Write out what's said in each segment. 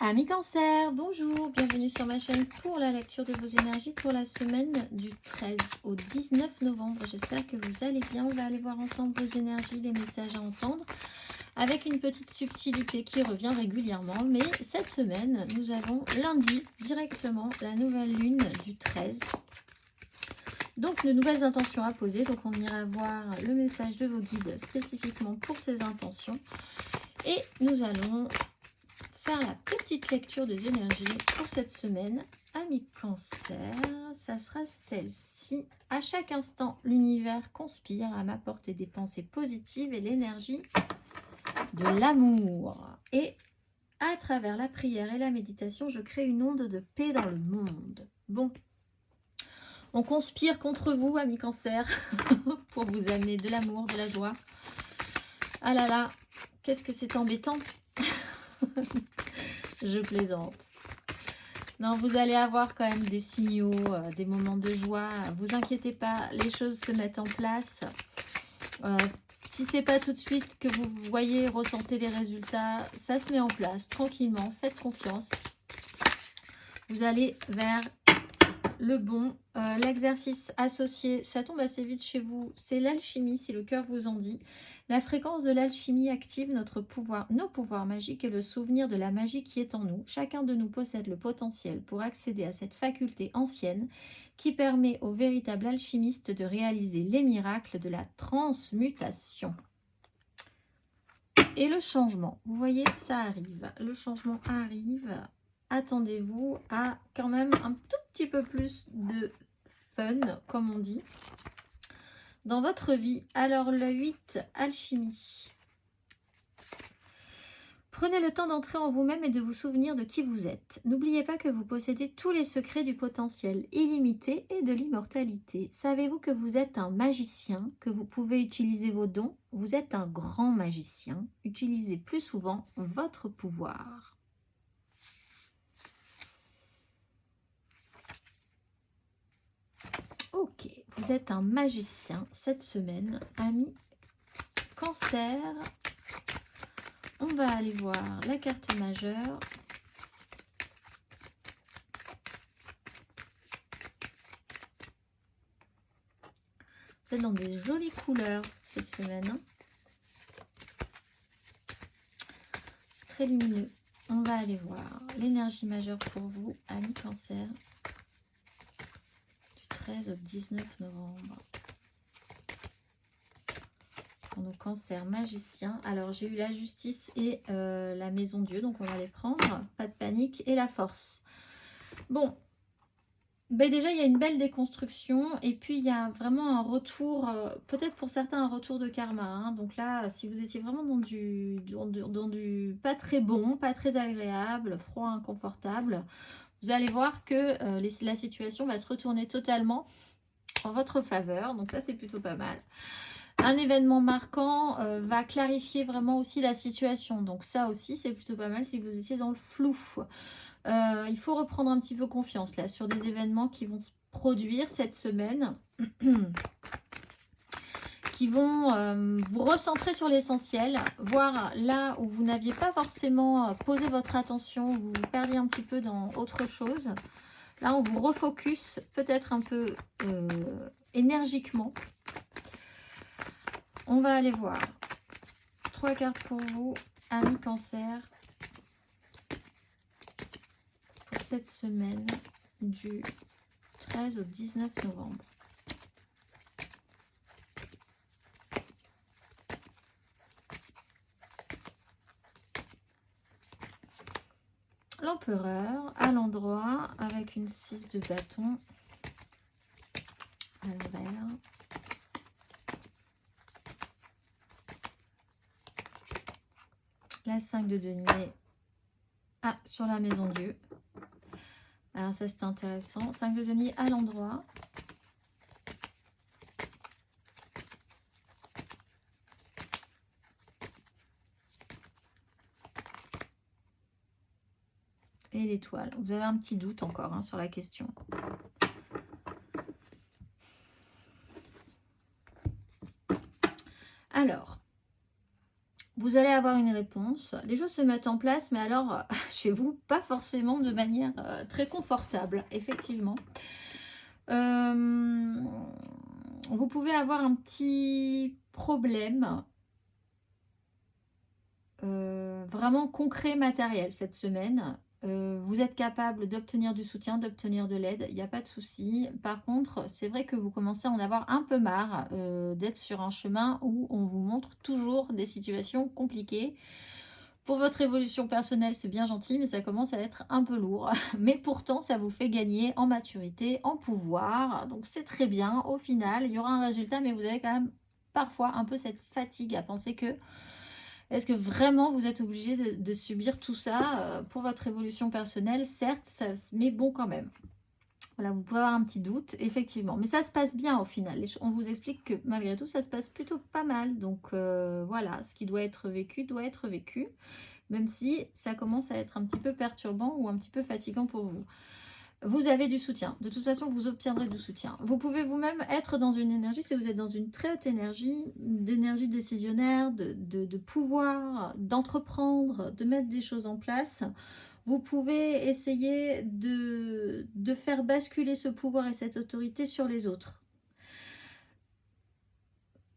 Amis Cancer, bonjour, bienvenue sur ma chaîne pour la lecture de vos énergies pour la semaine du 13 au 19 novembre. J'espère que vous allez bien. On va aller voir ensemble vos énergies, les messages à entendre, avec une petite subtilité qui revient régulièrement. Mais cette semaine, nous avons lundi directement la nouvelle lune du 13. Donc, de nouvelles intentions à poser. Donc, on ira voir le message de vos guides spécifiquement pour ces intentions. Et nous allons faire la petite lecture des énergies pour cette semaine. Amis Cancer, ça sera celle-ci. À chaque instant, l'univers conspire à m'apporter des pensées positives et l'énergie de l'amour. Et à travers la prière et la méditation, je crée une onde de paix dans le monde. Bon, on conspire contre vous, amis Cancer, pour vous amener de l'amour, de la joie. Ah là là, qu'est-ce que c'est embêtant. Je plaisante. Non, vous allez avoir quand même des signaux, des moments de joie. Vous inquiétez pas, les choses se mettent en place. Si c'est pas tout de suite que vous voyez, ressentez les résultats, ça se met en place tranquillement. Faites confiance. Vous allez vers le bon. L'exercice associé, ça tombe assez vite chez vous. C'est l'alchimie, si le cœur vous en dit. La fréquence de l'alchimie active notre pouvoir, nos pouvoirs magiques et le souvenir de la magie qui est en nous. Chacun de nous possède le potentiel pour accéder à cette faculté ancienne qui permet aux véritables alchimistes de réaliser les miracles de la transmutation. Et le changement, vous voyez, ça arrive. Le changement arrive. Attendez-vous à quand même un tout petit peu plus de fun, comme on dit, dans votre vie. Alors le 8, alchimie. Prenez le temps d'entrer en vous-même et de vous souvenir de qui vous êtes. N'oubliez pas que vous possédez tous les secrets du potentiel illimité et de l'immortalité. Savez-vous que vous êtes un magicien, que vous pouvez utiliser vos dons? Vous êtes un grand magicien. Utilisez plus souvent votre pouvoir. Ok, vous êtes un magicien cette semaine, ami Cancer. On va aller voir la carte majeure. Vous êtes dans des jolies couleurs cette semaine. Hein. C'est très lumineux. On va aller voir l'énergie majeure pour vous, ami Cancer, du 13 au 19 novembre. Pour nos cancers magiciens. Alors, j'ai eu la justice et la maison Dieu, donc on va les prendre. Pas de panique. Et la force. Bon. Ben déjà, il y a une belle déconstruction et puis il y a vraiment un retour, peut-être pour certains un retour de karma. Hein. Donc là, si vous étiez vraiment dans du pas très bon, pas très agréable, froid, inconfortable, vous allez voir que la situation va se retourner totalement en votre faveur. Donc ça, c'est plutôt pas mal. Un événement marquant va clarifier vraiment aussi la situation. Donc ça aussi, c'est plutôt pas mal si vous étiez dans le flou. Il faut reprendre un petit peu confiance là sur des événements qui vont se produire cette semaine, qui vont vous recentrer sur l'essentiel, voir là où vous n'aviez pas forcément posé votre attention, vous vous perdiez un petit peu dans autre chose. Là, on vous refocus peut-être un peu énergiquement. On va aller voir 3 cartes pour vous, amis Cancer. Cette semaine du 13 au 19 novembre. L'empereur à l'endroit avec une 6 de bâton à l'envers. La 5 de denier sur la maison Dieu. Alors ça c'est intéressant. 5 de denier à l'endroit. Et l'étoile. Vous avez un petit doute encore hein, sur la question. Alors, vous vous allez avoir une réponse. Les choses se mettent en place, mais alors, chez vous, pas forcément de manière très confortable, effectivement. Vous pouvez avoir un petit problème vraiment concret, matériel cette semaine. Vous êtes capable d'obtenir du soutien, d'obtenir de l'aide, il n'y a pas de souci. Par contre, c'est vrai que vous commencez à en avoir un peu marre d'être sur un chemin où on vous montre toujours des situations compliquées. Pour votre évolution personnelle, c'est bien gentil, mais ça commence à être un peu lourd. Mais pourtant, ça vous fait gagner en maturité, en pouvoir. Donc c'est très bien. Au final, il y aura un résultat, mais vous avez quand même parfois un peu cette fatigue à penser que est-ce que vraiment vous êtes obligé de subir tout ça pour votre évolution personnelle? Certes, mais bon quand même. Voilà, vous pouvez avoir un petit doute, effectivement. Mais ça se passe bien au final. On vous explique que malgré tout, ça se passe plutôt pas mal. Donc voilà, ce qui doit être vécu, même si ça commence à être un petit peu perturbant ou un petit peu fatigant pour vous. Vous avez du soutien. De toute façon, vous obtiendrez du soutien. Vous pouvez vous-même être dans une énergie, si vous êtes dans une très haute énergie, d'énergie décisionnaire, de pouvoir, d'entreprendre, de mettre des choses en place. Vous pouvez essayer de faire basculer ce pouvoir et cette autorité sur les autres.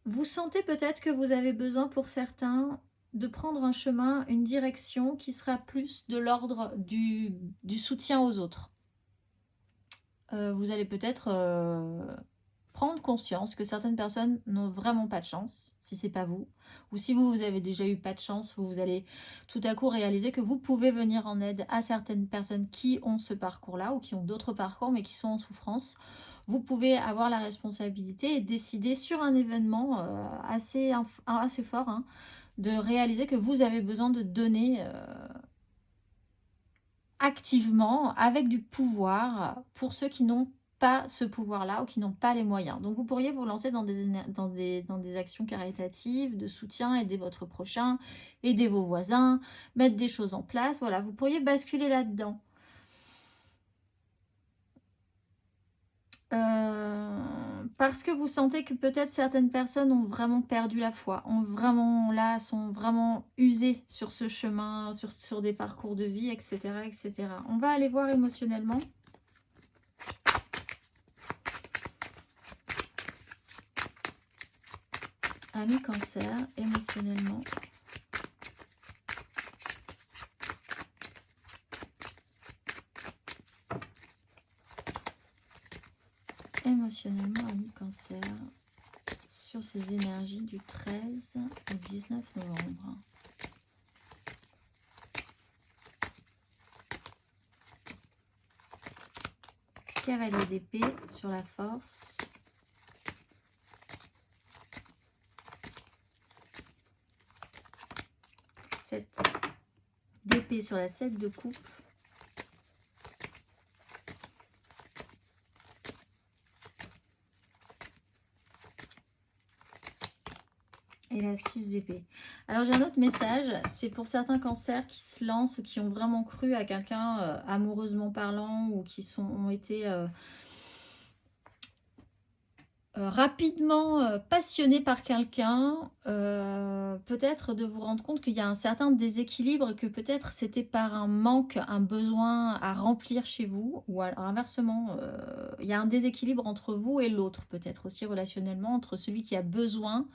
Vous sentez peut-être que vous avez besoin pour certains de prendre un chemin, une direction qui sera plus de l'ordre du soutien aux autres. Vous allez peut-être prendre conscience que certaines personnes n'ont vraiment pas de chance, si c'est pas vous. Ou si vous avez déjà eu pas de chance, vous allez tout à coup réaliser que vous pouvez venir en aide à certaines personnes qui ont ce parcours-là ou qui ont d'autres parcours mais qui sont en souffrance. Vous pouvez avoir la responsabilité et décider sur un événement assez fort, hein, de réaliser que vous avez besoin de donner activement, avec du pouvoir, pour ceux qui n'ont pas ce pouvoir-là ou qui n'ont pas les moyens. Donc vous pourriez vous lancer dans des actions caritatives, de soutien, aider votre prochain, aider vos voisins, mettre des choses en place. Voilà, vous pourriez basculer là-dedans. Parce que vous sentez que peut-être certaines personnes ont vraiment perdu la foi, sont vraiment usées sur ce chemin, sur des parcours de vie, etc., etc. On va aller voir émotionnellement. Ami Cancer, émotionnellement. Émotionnellement, ami Cancer, sur ces énergies du 13 au 19 novembre. Cavalier d'épée sur la force. D'épée sur la 7 de coupe. Et la 6 d'épée. Alors j'ai un autre message, c'est pour certains cancers qui se lancent, qui ont vraiment cru à quelqu'un amoureusement parlant ou qui ont été rapidement passionnés par quelqu'un, peut-être de vous rendre compte qu'il y a un certain déséquilibre, que peut-être c'était par un manque, un besoin à remplir chez vous, ou alors inversement, il y a un déséquilibre entre vous et l'autre, peut-être aussi relationnellement, entre celui qui a besoin,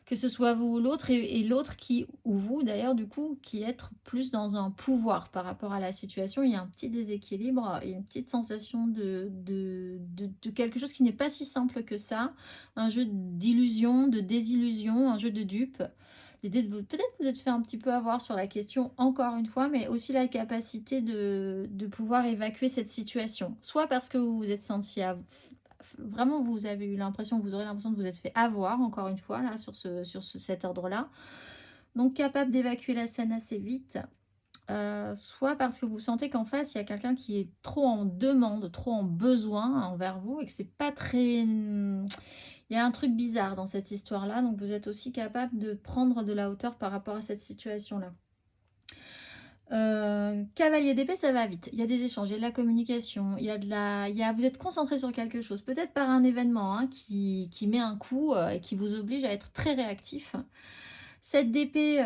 que ce soit vous ou l'autre, et l'autre qui, ou vous d'ailleurs du coup, qui est plus dans un pouvoir par rapport à la situation. Il y a un petit déséquilibre, et une petite sensation de quelque chose qui n'est pas si simple que ça, un jeu d'illusion, de désillusion, un jeu de dupe. L'idée de peut-être vous êtes fait un petit peu avoir sur la question encore une fois, mais aussi la capacité de pouvoir évacuer cette situation, soit parce que vous vous êtes senti vraiment, vous avez eu l'impression, vous aurez l'impression de vous être fait avoir, encore une fois, là, sur cet ordre-là. Donc, capable d'évacuer la scène assez vite. Soit parce que vous sentez qu'en face, il y a quelqu'un qui est trop en demande, trop en besoin envers vous, et que c'est pas très... Il y a un truc bizarre dans cette histoire-là, donc vous êtes aussi capable de prendre de la hauteur par rapport à cette situation-là. Cavalier d'épée, ça va vite. Il y a des échanges, il y a de la communication, vous êtes concentré sur quelque chose, peut-être par un événement, hein, qui met un coup et qui vous oblige à être très réactif. Cette d'épée,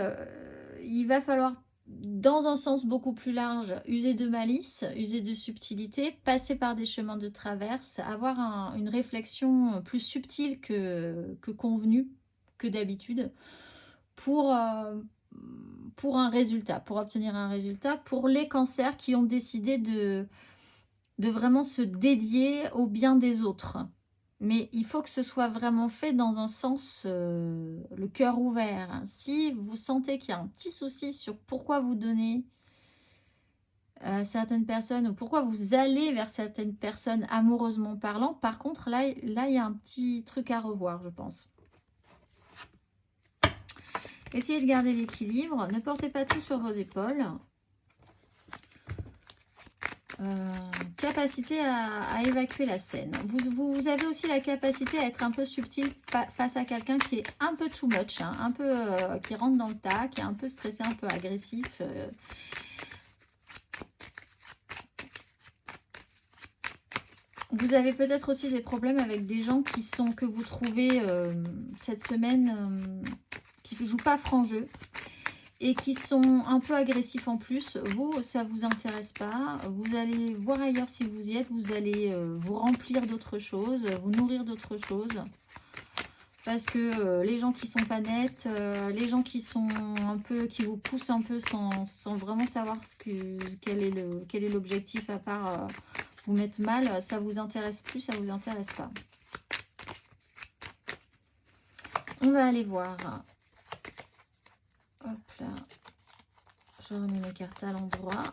il va falloir, dans un sens beaucoup plus large, user de malice, user de subtilité, passer par des chemins de traverse, avoir une réflexion plus subtile que convenu, que d'habitude, pour un résultat, pour obtenir un résultat, pour les cancers qui ont décidé de vraiment se dédier au bien des autres. Mais il faut que ce soit vraiment fait dans un sens, le cœur ouvert. Si vous sentez qu'il y a un petit souci sur pourquoi vous donnez à certaines personnes ou pourquoi vous allez vers certaines personnes amoureusement parlant, par contre, là, il y a un petit truc à revoir, je pense. Essayez de garder l'équilibre. Ne portez pas tout sur vos épaules. Capacité à évacuer la scène. Vous avez aussi la capacité à être un peu subtil face à quelqu'un qui est un peu too much, hein, un peu qui rentre dans le tas, qui est un peu stressé, un peu agressif. Vous avez peut-être aussi des problèmes avec des gens que vous trouvez cette semaine qui ne jouent pas franc jeu. Et qui sont un peu agressifs en plus. Vous, ça ne vous intéresse pas. Vous allez voir ailleurs si vous y êtes. Vous allez vous remplir d'autres choses, vous nourrir d'autres choses. Parce que les gens qui sont pas nets, les gens qui sont un peu, qui vous poussent un peu sans vraiment savoir quel est l'objectif à part vous mettre mal, ça vous intéresse plus, ça vous intéresse pas. On va aller voir. Hop là, je remets mes cartes à l'endroit.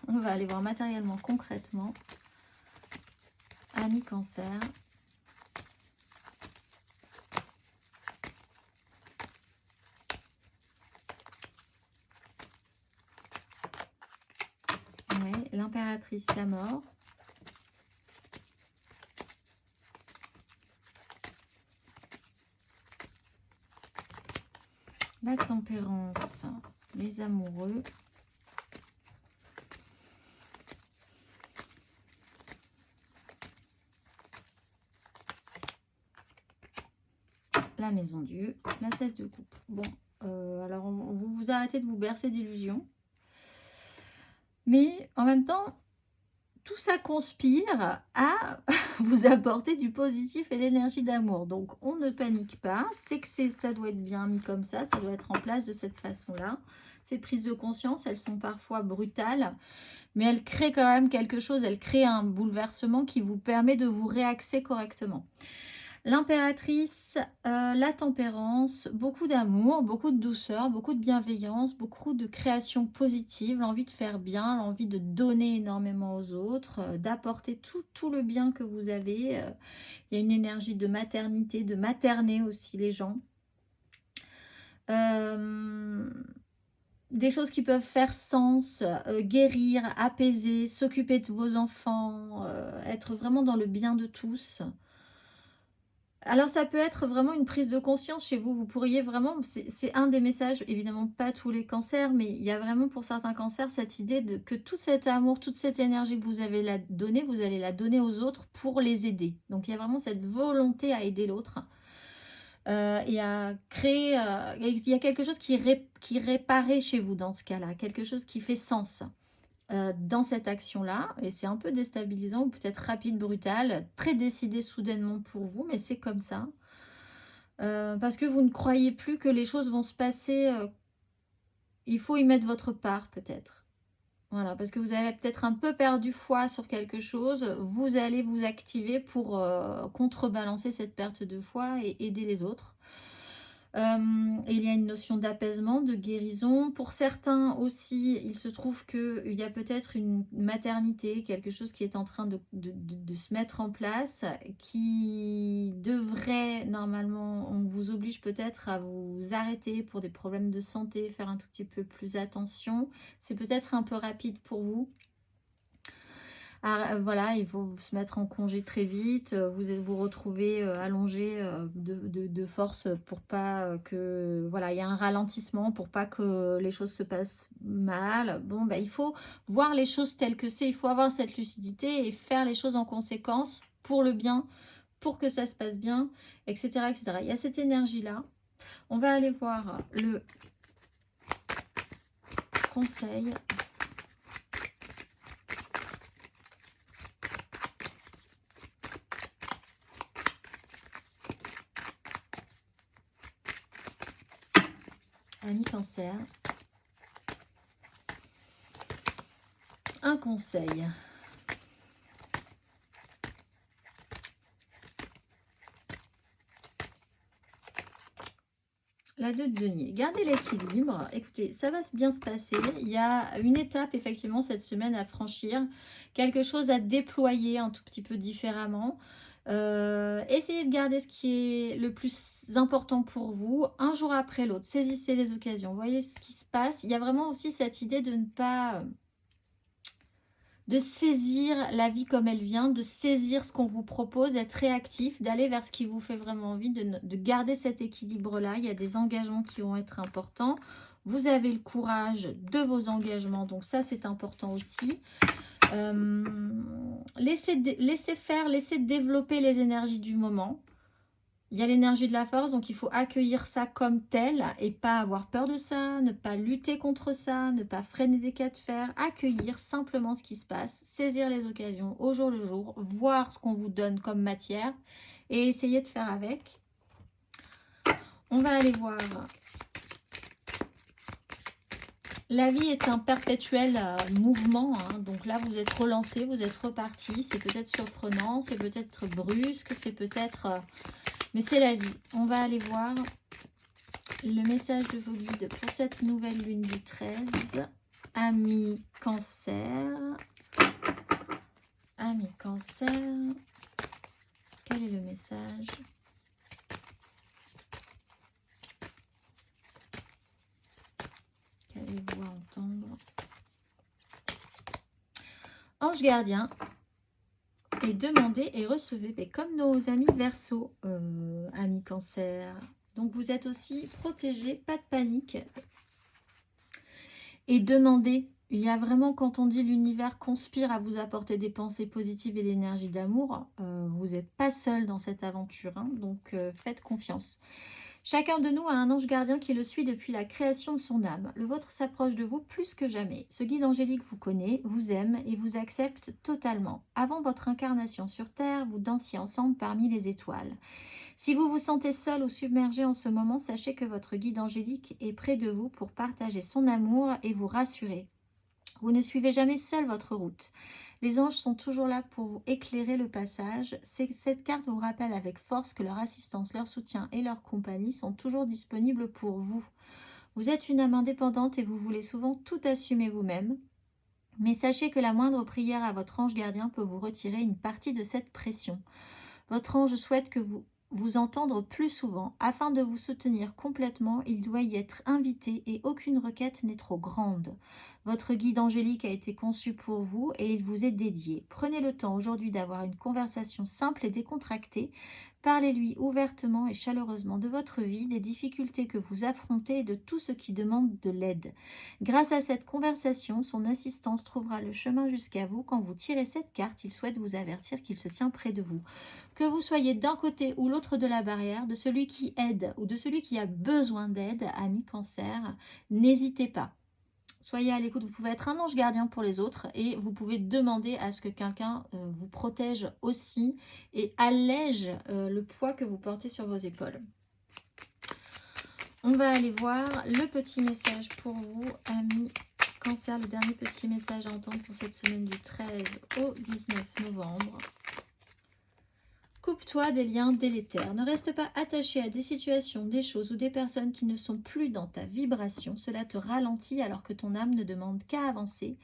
On va aller voir matériellement, concrètement. Ami Cancer. Oui, l'impératrice, la mort. La tempérance, les amoureux. La maison Dieu, la 7 de coupe. Bon, alors vous vous arrêtez de vous bercer d'illusions. Mais en même temps, tout ça conspire à vous apporter du positif et l'énergie d'amour. Donc, on ne panique pas. C'est que ça doit être bien mis comme ça doit être en place de cette façon-là. Ces prises de conscience, elles sont parfois brutales, mais elles créent quand même quelque chose. Elles créent un bouleversement qui vous permet de vous réaxer correctement. L'impératrice, la tempérance, beaucoup d'amour, beaucoup de douceur, beaucoup de bienveillance, beaucoup de création positive, l'envie de faire bien, l'envie de donner énormément aux autres, d'apporter tout le bien que vous avez. Il y a une énergie de maternité, de materner aussi les gens. Des choses qui peuvent faire sens, guérir, apaiser, s'occuper de vos enfants, être vraiment dans le bien de tous. Alors, ça peut être vraiment une prise de conscience chez vous. Vous pourriez vraiment, c'est un des messages, évidemment pas tous les cancers, mais il y a vraiment pour certains cancers cette idée que tout cet amour, toute cette énergie que vous avez la donnée, vous allez la donner aux autres pour les aider. Donc, il y a vraiment cette volonté à aider l'autre et à créer, il y a quelque chose qui réparait chez vous dans ce cas-là, quelque chose qui fait sens. Dans cette action-là, et c'est un peu déstabilisant, ou peut-être rapide, brutal, très décidé soudainement pour vous, mais c'est comme ça. Parce que vous ne croyez plus que les choses vont se passer, il faut y mettre votre part peut-être. Voilà, parce que vous avez peut-être un peu perdu foi sur quelque chose, vous allez vous activer pour contrebalancer cette perte de foi et aider les autres. Il y a une notion d'apaisement, de guérison. Pour certains aussi, il se trouve qu'il y a peut-être une maternité, quelque chose qui est en train de se mettre en place, qui devrait, normalement, on vous oblige peut-être à vous arrêter pour des problèmes de santé, faire un tout petit peu plus attention. C'est peut-être un peu rapide pour vous. Voilà, il faut se mettre en congé très vite, vous retrouvez allongé de force pour pas que, voilà, il y a un ralentissement pour pas que les choses se passent mal. Bon, ben, il faut voir les choses telles que c'est, il faut avoir cette lucidité et faire les choses en conséquence pour le bien, pour que ça se passe bien, etc., etc. Il y a cette énergie-là. On va aller voir le conseil. Ami Cancer. Un conseil. La 2 de denier. Gardez l'équilibre. Écoutez, ça va bien se passer. Il y a une étape, effectivement, cette semaine à franchir. Quelque chose à déployer un tout petit peu différemment. Essayez de garder ce qui est le plus important pour vous, un jour après l'autre. Saisissez les occasions. Voyez ce qui se passe. Il y a vraiment aussi cette idée de ne pas... de saisir la vie comme elle vient, de saisir ce qu'on vous propose, d'être réactif, d'aller vers ce qui vous fait vraiment envie, de garder cet équilibre-là. Il y a des engagements qui vont être importants. Vous avez le courage de vos engagements, donc ça c'est important aussi. Laissez faire, laissez développer les énergies du moment. Il y a l'énergie de la force, donc il faut accueillir ça comme tel et pas avoir peur de ça, ne pas lutter contre ça, ne pas freiner des cas de fer, accueillir simplement ce qui se passe, saisir les occasions au jour le jour, voir ce qu'on vous donne comme matière et essayer de faire avec. On va aller voir. La vie est un perpétuel mouvement, hein. Donc là vous êtes relancé, vous êtes reparti, c'est peut-être surprenant, c'est peut-être brusque, c'est peut-être... mais c'est la vie. On va aller voir le message de vos guides pour cette nouvelle lune du 13. Amis Cancer. Amis Cancer. Quel est le message ? Qu'allez-vous entendre ? Ange gardien. Et demandez et recevez, mais comme nos amis Verseau, amis Cancer. Donc vous êtes aussi protégés, pas de panique. Et demandez. Il y a vraiment, quand on dit l'univers conspire à vous apporter des pensées positives et l'énergie d'amour, vous n'êtes pas seul dans cette aventure, hein, donc faites confiance. Chacun de nous a un ange gardien qui le suit depuis la création de son âme. Le vôtre s'approche de vous plus que jamais. Ce guide angélique vous connaît, vous aime et vous accepte totalement. Avant votre incarnation sur Terre, vous dansiez ensemble parmi les étoiles. Si vous vous sentez seul ou submergé en ce moment, sachez que votre guide angélique est près de vous pour partager son amour et vous rassurer. Vous ne suivez jamais seul votre route. Les anges sont toujours là pour vous éclairer le passage. Cette carte vous rappelle avec force que leur assistance, leur soutien et leur compagnie sont toujours disponibles pour vous. Vous êtes une âme indépendante et vous voulez souvent tout assumer vous-même. Mais sachez que la moindre prière à votre ange gardien peut vous retirer une partie de cette pression. Votre ange souhaite que vous entendre plus souvent. Afin de vous soutenir complètement, il doit y être invité et aucune requête n'est trop grande. Votre guide angélique a été conçu pour vous et il vous est dédié. Prenez le temps aujourd'hui d'avoir une conversation simple et décontractée. Parlez-lui ouvertement et chaleureusement de votre vie, des difficultés que vous affrontez et de tout ce qui demande de l'aide. Grâce à cette conversation, son assistance trouvera le chemin jusqu'à vous. Quand vous tirez cette carte, il souhaite vous avertir qu'il se tient près de vous. Que vous soyez d'un côté ou l'autre de la barrière, de celui qui aide ou de celui qui a besoin d'aide, ami Cancer, n'hésitez pas. Soyez à l'écoute, vous pouvez être un ange gardien pour les autres et vous pouvez demander à ce que quelqu'un vous protège aussi et allège le poids que vous portez sur vos épaules. On va aller voir le petit message pour vous, amis Cancer, le dernier petit message à entendre pour cette semaine du 13 au 19 novembre. Coupe-toi des liens délétères. Ne reste pas attaché à des situations, des choses ou des personnes qui ne sont plus dans ta vibration. Cela te ralentit alors que ton âme ne demande qu'à avancer.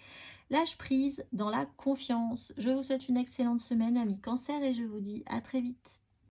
Lâche prise dans la confiance. Je vous souhaite une excellente semaine, amis Cancer, et je vous dis à très vite.